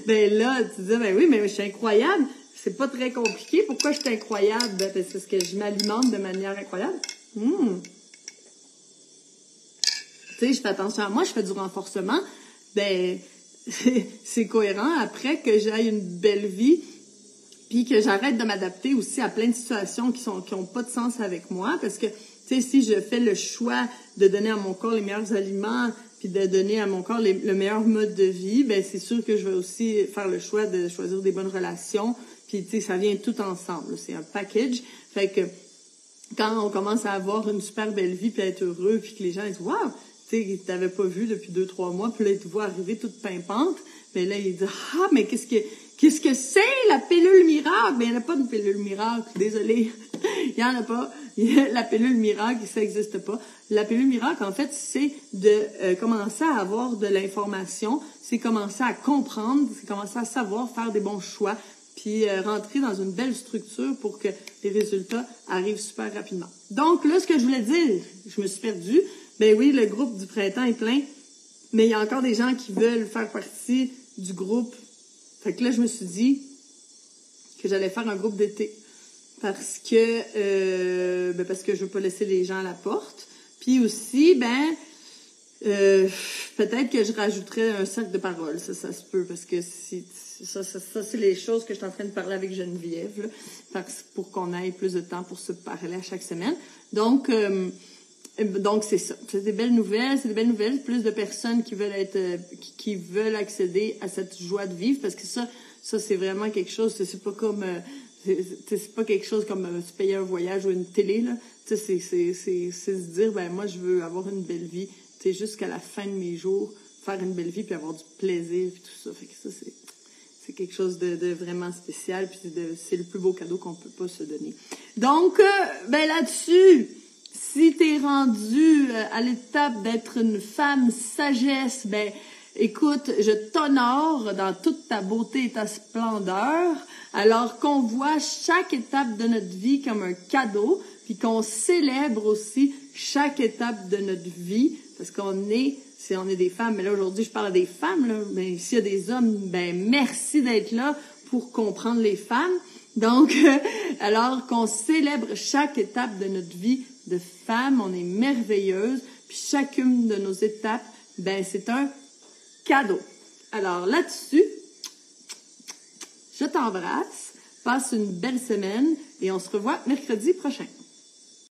ben là, tu dis, ben oui, mais je suis incroyable. C'est pas très compliqué. Pourquoi je suis incroyable? Ben, parce que je m'alimente de manière incroyable. Tu sais, je fais attention à moi, je fais du renforcement, ben c'est cohérent après que j'aille une belle vie, Puis que j'arrête de m'adapter aussi à plein de situations qui ont pas de sens avec moi. Parce que, tu sais, si je fais le choix de donner à mon corps les meilleurs aliments, puis de donner à mon corps le meilleur mode de vie, ben c'est sûr que je vais aussi faire le choix de choisir des bonnes relations. Puis, tu sais, ça vient tout ensemble. C'est un package. Fait que quand on commence à avoir une super belle vie, puis à être heureux, puis que les gens disent « Wow! » Tu sais, ils t'avaient pas vu depuis 2-3 mois, puis là, ils te voient arriver toute pimpante. Mais là, ils disent « Ah, mais qu'est-ce que c'est, la pilule miracle? » Ben, il n'y en a pas de pilule miracle. Désolée. Il n'y en a pas. La pilule miracle, ça n'existe pas. La pilule miracle, en fait, c'est de commencer à avoir de l'information, c'est commencer à comprendre, c'est commencer à savoir faire des bons choix, puis rentrer dans une belle structure pour que les résultats arrivent super rapidement. Donc là, ce que je voulais dire, je me suis perdue. Ben oui, le groupe du printemps est plein, mais il y a encore des gens qui veulent faire partie du groupe. Fait que là, je me suis dit que j'allais faire un groupe d'été parce que je veux pas laisser les gens à la porte. Puis aussi, peut-être que je rajouterais un cercle de parole, ça se peut, parce que ça c'est les choses que je suis en train de parler avec Geneviève, là, pour qu'on ait plus de temps pour se parler à chaque semaine. Donc c'est ça. C'est des belles nouvelles, plus de personnes qui veulent qui veulent accéder à cette joie de vivre, parce que ça c'est vraiment quelque chose, c'est pas comme c'est pas quelque chose comme se payer un voyage ou une télé, là. C'est se dire, ben moi je veux avoir une belle vie, jusqu'à la fin de mes jours, faire une belle vie puis avoir du plaisir puis tout ça. Fait que ça c'est quelque chose de vraiment spécial, puis c'est le plus beau cadeau qu'on peut pas se donner. Donc là-dessus, si t'es rendu à l'étape d'être une femme sagesse, écoute, je t'honore dans toute ta beauté et ta splendeur, alors qu'on voit chaque étape de notre vie comme un cadeau, puis qu'on célèbre aussi chaque étape de notre vie, parce qu'on est des femmes. Mais là, aujourd'hui, je parle des femmes, là. Mais s'il y a des hommes, merci d'être là pour comprendre les femmes. Donc, alors qu'on célèbre chaque étape de notre vie de femme, on est merveilleuse, puis chacune de nos étapes, c'est un cadeau. Alors là-dessus, je t'embrasse, passe une belle semaine et on se revoit mercredi prochain.